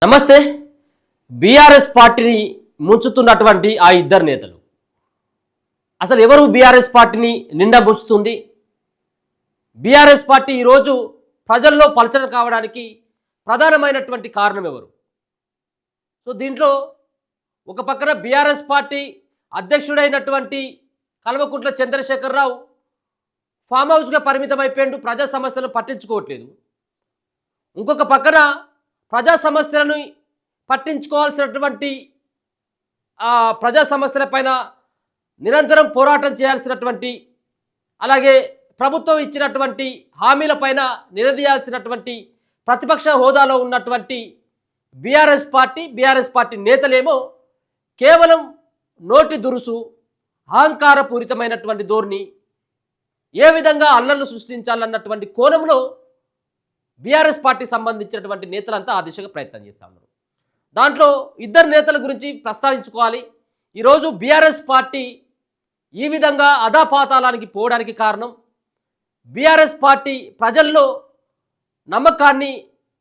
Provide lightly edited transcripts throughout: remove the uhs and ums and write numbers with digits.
నమస్తే. బీఆర్ఎస్ పార్టీని ముంచుతున్నటువంటి ఆ ఇద్దరు నేతలు అసలు ఎవరు బీఆర్ఎస్ పార్టీని నిండా ముంచుతుంది? బీఆర్ఎస్ పార్టీ ఈరోజు ప్రజల్లో పలచన కావడానికి ప్రధానమైనటువంటి కారణం ఎవరు? సో దీంట్లో ఒక పక్కన బీఆర్ఎస్ పార్టీ అధ్యక్షుడైనటువంటి కల్వకుంట్ల చంద్రశేఖరరావు ఫామ్ హౌస్గా పరిమితమైపోయిండు, ప్రజా సమస్యలను పట్టించుకోవట్లేదు. ఇంకొక పక్కన ప్రజా సమస్యలను పట్టించుకోవాల్సినటువంటి ప్రజా సమస్యలపైన నిరంతరం పోరాటం చేయాల్సినటువంటి, అలాగే ప్రభుత్వం ఇచ్చినటువంటి హామీలపైన నిలదీయాల్సినటువంటి ప్రతిపక్ష హోదాలో ఉన్నటువంటి బీఆర్ఎస్ పార్టీ నేతలేమో కేవలం నోటి దురుసు, అహంకారపూరితమైనటువంటి ధోరణి, ఏ విధంగా అల్లర్లు సృష్టించాలన్నటువంటి కోణంలో బీఆర్ఎస్ పార్టీ సంబంధించినటువంటి నేతలంతా ఆ దిశగా ప్రయత్నం చేస్తూ ఉన్నారు. దాంట్లో ఇద్దరు నేతల గురించి ప్రస్తావించుకోవాలి. ఈరోజు బీఆర్ఎస్ పార్టీ ఈ విధంగా అధాపాతాళానికి పోవడానికి కారణం, బీఆర్ఎస్ పార్టీ ప్రజల్లో నమ్మకాన్ని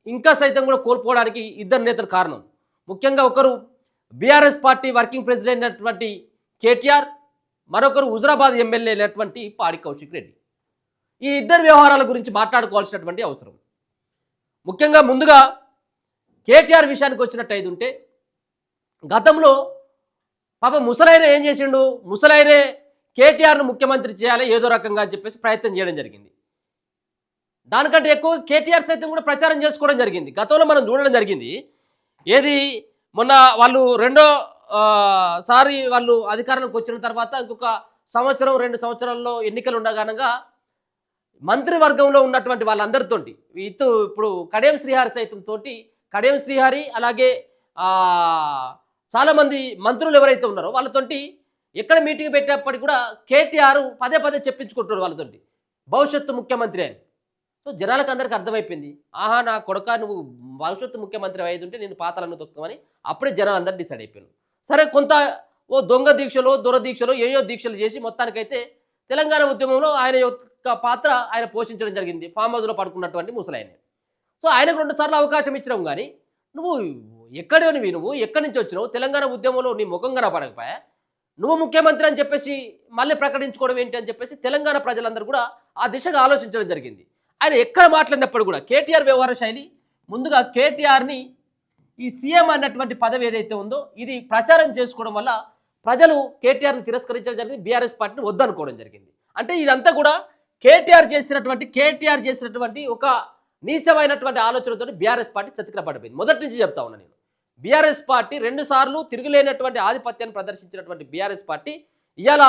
ఇంకా సైతం కూడా కోల్పోవడానికి ఇద్దరు నేతలు కారణం. ముఖ్యంగా ఒకరు బీఆర్ఎస్ పార్టీ వర్కింగ్ ప్రెసిడెంట్ అయినటువంటి కేటీఆర్, మరొకరు హుజరాబాద్ ఎమ్మెల్యే అయినటువంటి పాడి కౌశిక్ రెడ్డి. ఈ ఇద్దరు వ్యవహారాల గురించి మాట్లాడుకోవాల్సినటువంటి అవసరం. ముఖ్యంగా ముందుగా కేటీఆర్ విషయానికి వచ్చినట్టు ఉంటే, గతంలో పాప ముసలైన ఏం చేసిండు, ముసలైనే కేటీఆర్ను ముఖ్యమంత్రి చేయాలి ఏదో రకంగా అని చెప్పేసి ప్రయత్నం చేయడం జరిగింది. దానికంటే ఎక్కువ కేటీఆర్ సైతం కూడా ప్రచారం చేసుకోవడం జరిగింది. గతంలో మనం చూడడం జరిగింది. ఏది మొన్న వాళ్ళు రెండో సారి వాళ్ళు అధికారంలోకి వచ్చిన తర్వాత ఇంకొక సంవత్సరం 2 సంవత్సరాల్లో ఎన్నికలు ఉండగానగా మంత్రివర్గంలో ఉన్నటువంటి వాళ్ళందరితో ఇప్పుడు కడియం శ్రీహరి సైతం తోటి, కడియం శ్రీహరి అలాగే చాలామంది మంత్రులు ఎవరైతే ఉన్నారో వాళ్ళతోటి ఎక్కడ మీటింగ్ పెట్టేప్పటికి కూడా కేటీఆర్ పదే పదే చెప్పించుకుంటున్నారు వాళ్ళతోటి భవిష్యత్తు ముఖ్యమంత్రి అని. సో జనాలకు అందరికీ అర్థమైపోయింది, ఆహా నా కొడుక నువ్వు భవిష్యత్తు ముఖ్యమంత్రి అయ్యేది నేను పాతాలను తొక్కమని అప్పుడే జనాలు అందరూ డిసైడ్ అయిపోయారు. సరే కొంత దొంగ దీక్షలో దురదీక్షలో ఏయో దీక్షలు చేసి మొత్తానికైతే తెలంగాణ ఉద్యమంలో ఆయన యొక్క పాత్ర ఆయన పోషించడం జరిగింది. ఫామ్ హౌస్లో పడుకున్నటువంటి ముసలాయన. సో ఆయనకు 2 సార్లు అవకాశం ఇచ్చినాం, కానీ నువ్వు ఎక్కడోనివి, నువ్వు ఎక్కడి నుంచి వచ్చినావు, తెలంగాణ ఉద్యమంలో నీ ముఖం కనపడకపోయా, నువ్వు ముఖ్యమంత్రి అని చెప్పేసి మళ్ళీ ప్రకటించుకోవడం ఏంటి అని చెప్పేసి తెలంగాణ ప్రజలందరూ కూడా ఆ దిశగా ఆలోచించడం జరిగింది. ఆయన ఎక్కడ మాట్లాడినప్పుడు కూడా కేటీఆర్ వ్యవహార శైలి, ముందుగా కేటీఆర్ని ఈ సీఎం అన్నటువంటి పదవి ఏదైతే ఉందో ఇది ప్రచారం చేసుకోవడం వల్ల ప్రజలు కేటీఆర్ని తిరస్కరించడం జరిగింది, బీఆర్ఎస్ పార్టీని వద్దనుకోవడం జరిగింది. అంటే ఇదంతా కూడా కేటీఆర్ చేసినటువంటి ఒక నీచమైనటువంటి ఆలోచనతో బీఆర్ఎస్ పార్టీ చతికిల పడిపోయింది. మొదటి నుంచి చెప్తా ఉన్నా నేను, బీఆర్ఎస్ పార్టీ 2 సార్లు తిరుగులేనటువంటి ఆధిపత్యాన్ని ప్రదర్శించినటువంటి బీఆర్ఎస్ పార్టీ ఇవాళ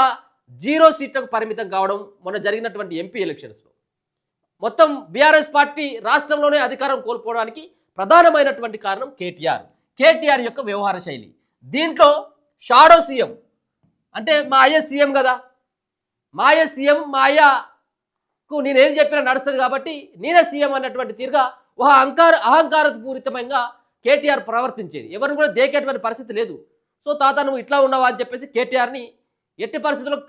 0 సీట్లకు పరిమితం కావడం, మొన్న జరిగినటువంటి ఎంపీ ఎలక్షన్స్లో మొత్తం బీఆర్ఎస్ పార్టీ రాష్ట్రంలోనే అధికారం కోల్పోవడానికి ప్రధానమైనటువంటి కారణం కేటీఆర్ యొక్క వ్యవహార శైలి. దీంట్లో షాడో సీఎం అంటే మా అయ్య సీఎం కదా, మా అయ్య సీఎం, మా అయ్యకు నేనేం చెప్పినా నడుస్తుంది కాబట్టి నేనే సీఎం అన్నటువంటి తీరుగా ఒక అహంకారపూరితంగా కేటీఆర్ ప్రవర్తించేది. ఎవరిని కూడా దేకేటువంటి పరిస్థితి లేదు. సో తాత నువ్వు ఇట్లా ఉన్నావా అని చెప్పేసి కేటీఆర్ని ఎట్టి పరిస్థితుల్లో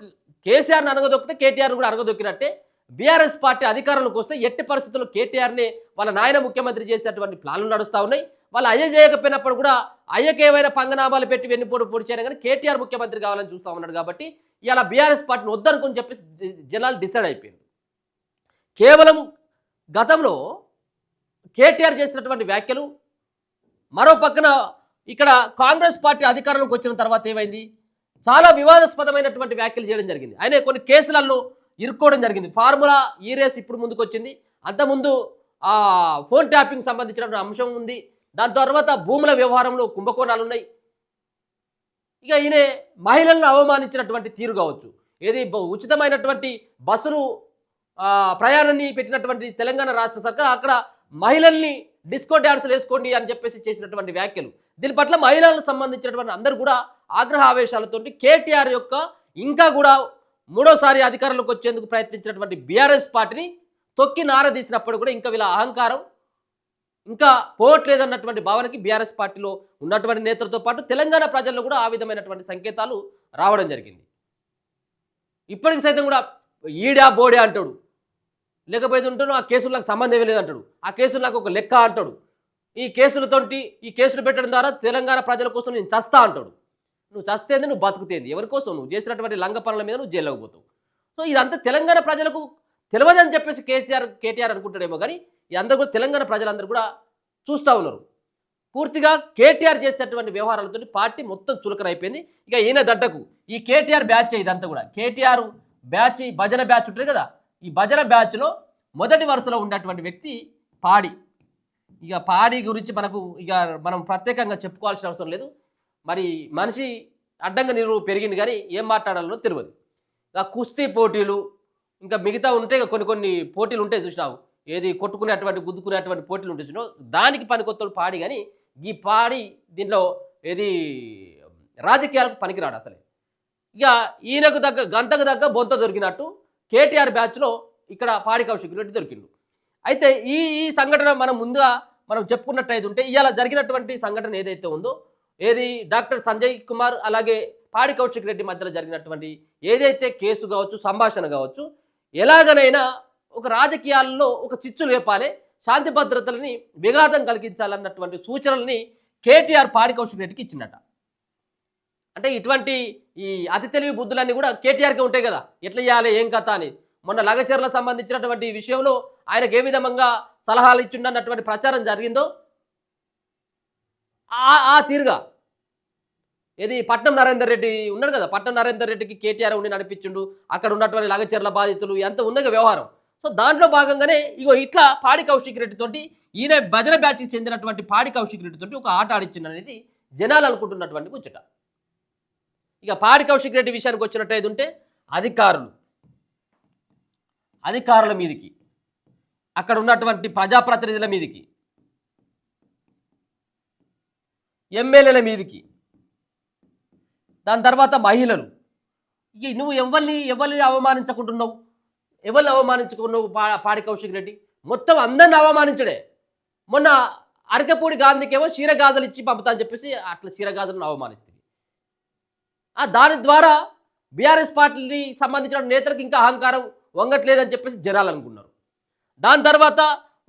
కేసీఆర్ని అనగదొక్కితే కేటీఆర్ని కూడా అనగదొక్కినట్టే బీఆర్ఎస్ పార్టీ అధికారంలోకి వస్తే ఎట్టి పరిస్థితుల్లో కేటీఆర్ని వాళ్ళ నాయన ముఖ్యమంత్రి చేసేటువంటి ప్లాన్లు నడుస్తూ ఉన్నాయి. వాళ్ళు అయ్య చేయకపోయినప్పుడు కూడా అయ్యకి ఏమైనా పంగనామాలు పెట్టి వెన్నుపోటు పొడి చేయడం కానీ కేటీఆర్ ముఖ్యమంత్రి కావాలని చూస్తూ ఉన్నాడు. కాబట్టి ఇలా బీఆర్ఎస్ పార్టీని వద్దనుకుని చెప్పేసి జనాలు డిసైడ్ అయిపోయింది. కేవలం గతంలో కేటీఆర్ చేసినటువంటి వ్యాఖ్యలు, మరో పక్కన ఇక్కడ కాంగ్రెస్ పార్టీ అధికారంలోకి వచ్చిన తర్వాత ఏమైంది, చాలా వివాదాస్పదమైనటువంటి వ్యాఖ్యలు చేయడం జరిగింది. ఆయన కొన్ని కేసులలో ఇరుక్కోవడం జరిగింది. ఫార్ములా ఈ రేస్ ఇప్పుడు ముందుకు వచ్చింది, అంతకుముందు ఫోన్ ట్యాపింగ్ సంబంధించిన అంశం ఉంది, దాని తర్వాత భూముల వ్యవహారంలో కుంభకోణాలు ఉన్నాయి. ఇక ఈయన మహిళలను అవమానించినటువంటి తీరు కావచ్చు, ఏది ఉచితమైనటువంటి బస్సులు ప్రయాణాన్ని పెట్టినటువంటి తెలంగాణ రాష్ట్ర సర్కార్ అక్కడ మహిళల్ని డిస్కో డ్యాన్సులు వేసుకోండి అని చెప్పేసి చేసినటువంటి వ్యాఖ్యలు, దీని పట్ల మహిళలకు సంబంధించినటువంటి అందరూ కూడా ఆగ్రహ ఆవేశాలతో కేటీఆర్ యొక్క ఇంకా కూడా 3వ సారి అధికారంలోకి వచ్చేందుకు ప్రయత్నించినటువంటి బీఆర్ఎస్ పార్టీని తొక్కి నారదీసినప్పుడు కూడా ఇంకా వీళ్ళ అహంకారం ఇంకా పోవట్లేదన్నటువంటి భావనకి బీఆర్ఎస్ పార్టీలో ఉన్నటువంటి నేతలతో పాటు తెలంగాణ ప్రజల్లో కూడా ఆ విధమైనటువంటి సంకేతాలు రావడం జరిగింది. ఇప్పటికి సైతం కూడా ఈడా బోడే అంటాడు, లేకపోతే ఉంటాడు ఆ కేసులకు సంబంధం లేదంటాడు, ఆ కేసులకు ఒక లెక్క అంటాడు. ఈ కేసులతోటి ఈ కేసులు పెట్టడం ద్వారా తెలంగాణ ప్రజల కోసం నేను చస్తా అంటాడు. నువ్వు చస్తేంది, నువ్వు బతుకుతేంది, ఎవరి కోసం? నువ్వు చేసినటువంటి లంగ పనుల మీద నువ్వు జైల్లోకి పోతావు. సో ఇదంతా తెలంగాణ ప్రజలకు తెలియదని చెప్పేసి కేటీఆర్ అనుకుంటాడేమో కానీ ఇదంతా కూడా తెలంగాణ ప్రజలందరూ కూడా చూస్తూ ఉన్నారు. పూర్తిగా కేటీఆర్ చేసేటువంటి వ్యవహారాలతో పార్టీ మొత్తం చులకనైపోయింది. ఇక ఈయన దడ్డకు ఈ కేటీఆర్ బ్యాచ్ ఇదంతా కూడా కేటీఆర్ బ్యాచ్, భజన బ్యాచ్ ఉంటుంది కదా, ఈ భజన బ్యాచ్లో మొదటి వరుసలో ఉన్నటువంటి వ్యక్తి పాడి. ఇక పాడి గురించి మనం ప్రత్యేకంగా చెప్పుకోవాల్సిన అవసరం లేదు. మరి మనిషి అడ్డంగా నీరు పెరిగింది కానీ ఏం మాట్లాడాలో తెలియదు. ఇక కుస్తీ పోటీలు ఇంకా మిగతా ఉంటాయి, కొన్ని పోటీలు ఉంటాయి చూసినావు, ఏది కొట్టుకునేటువంటి గుద్దుకునేటువంటి పోటీలు ఉంటాయి చూసినావు, దానికి పనికొత్తడు పాడి. కానీ ఈ పాడి దీంట్లో ఏది రాజకీయాలకు పనికిరాడు అసలే. ఇక ఈయనకు గంతకు దగ్గ బొంత దొరికినట్టు కేటీఆర్ బ్యాచ్లో ఇక్కడ పాడి కౌశిక్ రెడ్డి దొరికిండు. అయితే ఈ ఈ సంఘటన మనం చెప్పుకున్నట్టయితే ఉంటే ఇవాళ జరిగినటువంటి సంఘటన ఏదైతే ఉందో, ఏది డాక్టర్ సంజయ్ కుమార్ అలాగే పాడి కౌశిక్ రెడ్డి మధ్యలో జరిగినటువంటి ఏదైతే కేసు కావచ్చు, సంభాషణ కావచ్చు, ఎలాగనైనా ఒక రాజకీయాల్లో ఒక చిచ్చు లేపాలి, శాంతి భద్రతలని విఘాతం కలిగించాలన్నటువంటి సూచనల్ని కేటీఆర్ పాడి కౌశిక్ రెడ్డికి ఇచ్చినట్ట. అంటే ఇటువంటి ఈ అతి తెలివి బుద్ధులన్నీ కూడా కేటీఆర్కే ఉంటాయి కదా, ఎట్లా చేయాలి ఏం కథ అని. మొన్న లగచర్లకు సంబంధించినటువంటి విషయంలో ఆయనకు ఏ విధంగా సలహాలు ఇచ్చిండన్నటువంటి ప్రచారం జరిగిందో ఆ తీరుగా ఏది పట్నం నరేందర్ రెడ్డి ఉన్నాడు కదా, పట్నం నరేందర్ రెడ్డికి కేటీఆర్ ఉండి నడిపించిండు, అక్కడ ఉన్నటువంటి లగచర్ల బాధితులు ఎంత ఉన్నది వ్యవహారం. సో దాంట్లో భాగంగానే ఇగో ఇట్లా పాడి కౌశిక్ రెడ్డితోటి ఈయన భజన బ్యాచ్కి చెందినటువంటి పాడి కౌశిక్ రెడ్డితోటి ఒక ఆట ఆడిచ్చిండు అనేది జనాలు అనుకుంటున్నటువంటి ముచ్చట. ఇక పాడి కౌశిక్ రెడ్డి విషయానికి వచ్చినట్టయితే ఉంటే అధికారుల మీదికి, అక్కడ ఉన్నటువంటి ప్రజాప్రతినిధుల మీదికి, ఎమ్మెల్యేల మీదికి, దాని తర్వాత మహిళలు, నువ్వు ఎవరిని అవమానించుకుంటున్నావు పాడి కౌశిక్ రెడ్డి? మొత్తం అందరిని అవమానించడే. మొన్న అరకపూడి గాంధీకేమో క్షీరగాజలు ఇచ్చి పంపుతా అని చెప్పేసి అట్లా క్షీరగాజలను అవమానిస్తుంది. దాని ద్వారా బీఆర్ఎస్ పార్టీకి సంబంధించిన నేతలకు ఇంకా అహంకారం వంగట్లేదని చెప్పేసి జనాలు అనుకున్నారు. దాని తర్వాత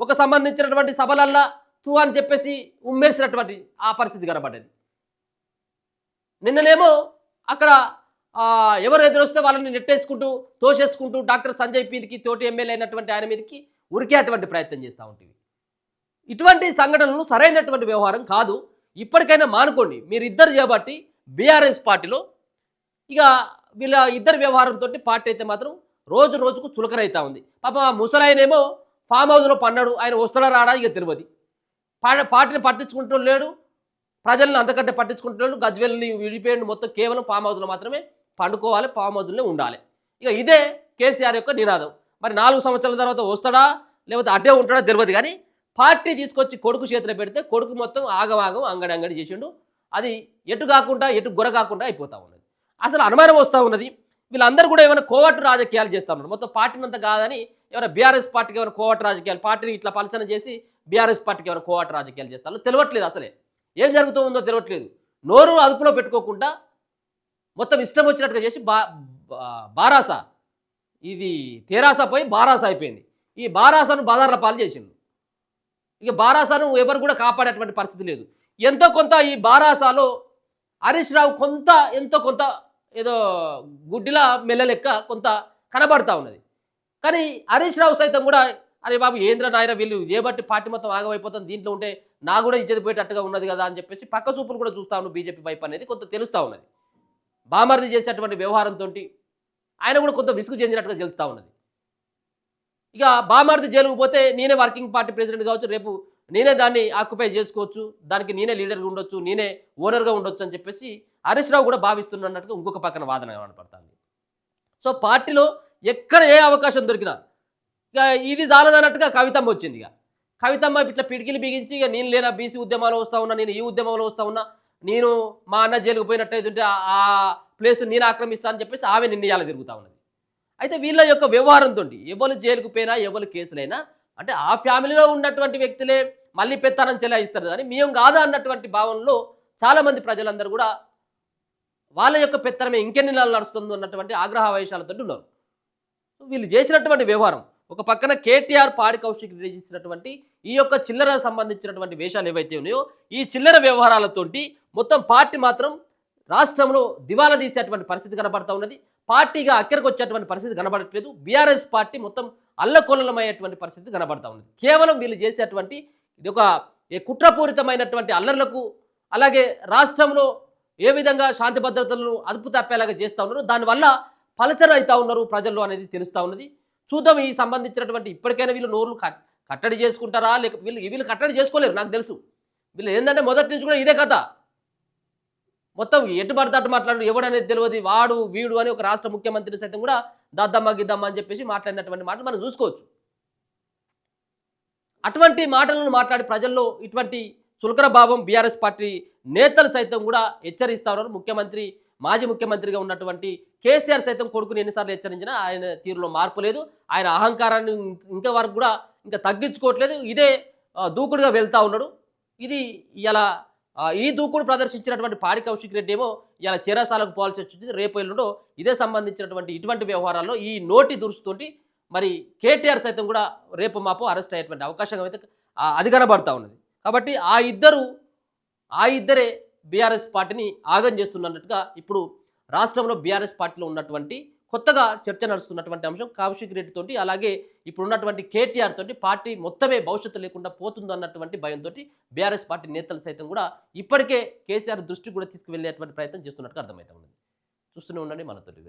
ఒక సంబంధించినటువంటి సభలల్లా తూ అని చెప్పేసి ఉమ్మేసినటువంటి ఆ పరిస్థితి కనబడ్డది. నిన్ననేమో అక్కడ ఎవరు ఎదురొస్తే వాళ్ళని నెట్టేసుకుంటూ తోసేసుకుంటూ డాక్టర్ సంజయ్ మీదకి, తోటి ఎమ్మెల్యే అయినటువంటి ఆయన మీదకి ఉరికేటువంటి ప్రయత్నం చేస్తూ ఉంటుంది. ఇటువంటి సంఘటనలు సరైనటువంటి వ్యవహారం కాదు. ఇప్పటికైనా మానుకోండి. మీరు ఇద్దరు చేయబట్టి బీఆర్ఎస్ పార్టీలో ఇక వీళ్ళ ఇద్దరు వ్యవహారంతో పార్టీ అయితే మాత్రం రోజు రోజుకు చులకనైతా ఉంది. పాప ముసలాయనేమో ఫామ్ హౌస్లో పన్నాడు, ఆయన వస్తాడా రాడా ఇక తెలియదు. పార్టీని పట్టించుకుంటూ లేడు, ప్రజలను అంతకంటే పట్టించుకుంటున్నాడు. గజ్వేల్ని విడిపోయిండు, మొత్తం కేవలం ఫామ్ హౌస్లో మాత్రమే పండుకోవాలి, ఫామ్ హౌస్లోనే ఉండాలి. ఇక ఇదే కేసీఆర్ యొక్క నినాదం. మరి 4 సంవత్సరాల తర్వాత వస్తాడా లేకపోతే అటే ఉంటాడా తెలియదు. కానీ పార్టీ తీసుకొచ్చి కొడుకు చేతిలో పెడితే కొడుకు మొత్తం ఆగం అంగడి చేసిండు. అది ఎటు కాకుండా ఎటు గొర కాకుండా అయిపోతూ ఉన్నది. అసలు అనుమానం వస్తూ ఉన్నది, వీళ్ళందరూ కూడా ఏమైనా కోవట్టు రాజకీయాలు చేస్తూ ఉన్నారు. మొత్తం పార్టీని అంతా కాదని ఏమైనా బీఆర్ఎస్ పార్టీకి ఏమైనా కోవట్టు రాజకీయాలు, పార్టీని ఇట్లా పలచన చేసి బీఆర్ఎస్ పార్టీకి ఏమైనా కోవట్టు రాజకీయాలు చేస్తారు తెలియట్లేదు. అసలే ఏం జరుగుతూ ఉందో తెలియట్లేదు. నోరు అదుపులో పెట్టుకోకుండా మొత్తం ఇష్టం వచ్చినట్టుగా చేసి బారాస, ఇది తెరాస పోయి బారాస అయిపోయింది. ఈ బారాసను బజార్ల పాలు చేసిండు. ఇక బారాసను ఎవరు కూడా కాపాడేటువంటి పరిస్థితి లేదు. ఎంతో కొంత ఈ బారాసాలో హరీష్ రావు ఎంతో కొంత ఏదో గుడ్డిలా మెల్ల లెక్క కొంత కనబడతా ఉన్నది. కానీ హరీష్ రావు సైతం కూడా అరే బాబు ఏంద్ర నాయన వీళ్ళు చేయబట్టి పార్టీ మొత్తం ఆగమైపోతుంది, దీంట్లో ఉంటే నా కూడా ఇచ్చేది పోయేటట్టుగా ఉన్నది కదా అని చెప్పేసి పక్క చూపులు కూడా చూస్తా ఉన్నాను బీజేపీ వైపు అనేది కొంత తెలుస్తూ ఉన్నది. బామర్ది చేసేటువంటి వ్యవహారంతో ఆయన కూడా కొంత విసుగు చెందినట్టుగా తెలుస్తూ ఉన్నది. ఇక బామర్ది జైలుకు పోతే నేనే వర్కింగ్ పార్టీ ప్రెసిడెంట్ కావచ్చు, రేపు నేనే దాన్ని ఆక్యుపై చేసుకోవచ్చు, దానికి నేనే లీడర్గా ఉండొచ్చు, నేనే ఓనర్గా ఉండొచ్చు అని చెప్పేసి హరీష్ రావు కూడా భావిస్తున్నట్టుగా ఇంకొక పక్కన వాదన కనపడుతుంది. సో పార్టీలో ఎక్కడ ఏ అవకాశం దొరికినా ఇక ఇది జాలదన్నట్టుగా కవితమ్మ వచ్చింది. ఇక కవితమ్మ ఇట్లా పిడికిలు బిగించి ఇక నేను లేనా బీసీ ఉద్యమాలు వస్తూ ఉన్నా, నేను ఈ ఉద్యమంలో వస్తూ ఉన్నా, నేను మా అన్న జైలుకు పోయినట్టయితే ఆ ప్లేస్ నేను ఆక్రమిస్తా అని చెప్పేసి ఆమె నిర్ణయాలు తిరుగుతూ ఉన్నది. అయితే వీళ్ళ యొక్క వ్యవహారంతో ఎవరు జైలుకు పోయినా ఎవరు కేసులైనా అంటే ఆ ఫ్యామిలీలో ఉన్నటువంటి వ్యక్తులే మళ్ళీ పెత్తనం చెలాయిస్తారు కానీ మేము కాదా అన్నటువంటి భావనలో చాలామంది ప్రజలందరూ కూడా వాళ్ళ యొక్క పెత్తనమే ఇంకెన్ని నెలలు నడుస్తుందో అన్నటువంటి ఆగ్రహ వైశాలతో ఉన్నారు. వీళ్ళు చేసినటువంటి వ్యవహారం ఒక పక్కన కేటీఆర్ పాడి కౌశిక్ రెడ్డి చేసినటువంటి ఈ యొక్క చిల్లర సంబంధించినటువంటి వేషాలు ఏవైతే ఉన్నాయో ఈ చిల్లర వ్యవహారాలతోటి మొత్తం పార్టీ మాత్రం రాష్ట్రంలో దివాలా తీసేటువంటి పరిస్థితి కనబడతా ఉన్నది. పార్టీగా అక్కడికి వచ్చేటువంటి పరిస్థితి కనబడట్లేదు. బీఆర్ఎస్ పార్టీ మొత్తం అల్లకొల్లమయ్యేటువంటి పరిస్థితి కనబడతా ఉన్నది. కేవలం వీళ్ళు చేసేటువంటి ఇది ఒక కుట్రపూరితమైనటువంటి అల్లర్లకు, అలాగే రాష్ట్రంలో ఏ విధంగా శాంతి భద్రతలను అదుపు తప్పేలాగా చేస్తూ ఉన్నారు, దానివల్ల పలచన అవుతా ఉన్నారు ప్రజల్లో అనేది తెలుస్తూ ఉన్నది. చూద్దాం ఈ సంబంధించినటువంటి ఇప్పటికైనా వీళ్ళు నోరులు కట్టడి చేసుకుంటారా, లేక వీళ్ళు కట్టడి చేసుకోలేరు. నాకు తెలుసు వీళ్ళు ఏంటంటే మొదటి నుంచి కూడా ఇదే కథ. మొత్తం ఎటు పడితే అటు మాట్లాడు, ఎవడనేది తెలియదు, వాడు వీడు అని ఒక రాష్ట్ర ముఖ్యమంత్రి సైతం కూడా దాద్దమ్మ గిద్దమ్మ అని చెప్పేసి మాట్లాడినటువంటి మాటలు మనం చూసుకోవచ్చు. అటువంటి మాటలను మాట్లాడి ప్రజల్లో ఇటువంటి చులకన భావం బీఆర్ఎస్ పార్టీ నేతలు సైతం కూడా హెచ్చరిస్తా ఉన్నారు. ముఖ్యమంత్రి, మాజీ ముఖ్యమంత్రిగా ఉన్నటువంటి కేసీఆర్ సైతం కొడుకుని ఎన్నిసార్లు హెచ్చరించినా ఆయన తీరులో మార్పు లేదు. ఆయన అహంకారాన్ని ఇంకా వరకు కూడా ఇంకా తగ్గించుకోవట్లేదు. ఇదే దూకుడుగా వెళ్తూ ఉన్నాడు. ఇది ఇలా ఈ దూకుడు ప్రదర్శించినటువంటి పాడి కౌశిక్ రెడ్డి ఏమో ఇలా చెరసాలకు పోవాల్సి వచ్చింది. రేపు ఎల్లుండో ఇదే సంబంధించినటువంటి ఇటువంటి వ్యవహారాల్లో ఈ నోటి దురుసుతోటి మరి కేటీఆర్ సైతం కూడా రేపు మాపో అరెస్ట్ అయ్యేటువంటి అవకాశం అయితే అది కనబడతా ఉన్నది. కాబట్టి ఆ ఇద్దరే బీఆర్ఎస్ పార్టీని ఆగం చేస్తున్నట్టుగా ఇప్పుడు రాష్ట్రంలో బీఆర్ఎస్ పార్టీలో ఉన్నటువంటి కొత్తగా చర్చ నడుస్తున్నటువంటి అంశం కౌశిక్ రెడ్డి తోటి, అలాగే ఇప్పుడు ఉన్నటువంటి కేటీఆర్ తోటి పార్టీ మొత్తమే భవిష్యత్తు లేకుండా పోతుందన్నటువంటి భయంతో బీఆర్ఎస్ పార్టీ నేతలు సైతం కూడా ఇప్పటికే కేసీఆర్ దృష్టి కూడా తీసుకువెళ్ళేటువంటి ప్రయత్నం చేస్తున్నట్టుగా అర్థమవుతా ఉన్నది. చూస్తూనే ఉండండి మనతో.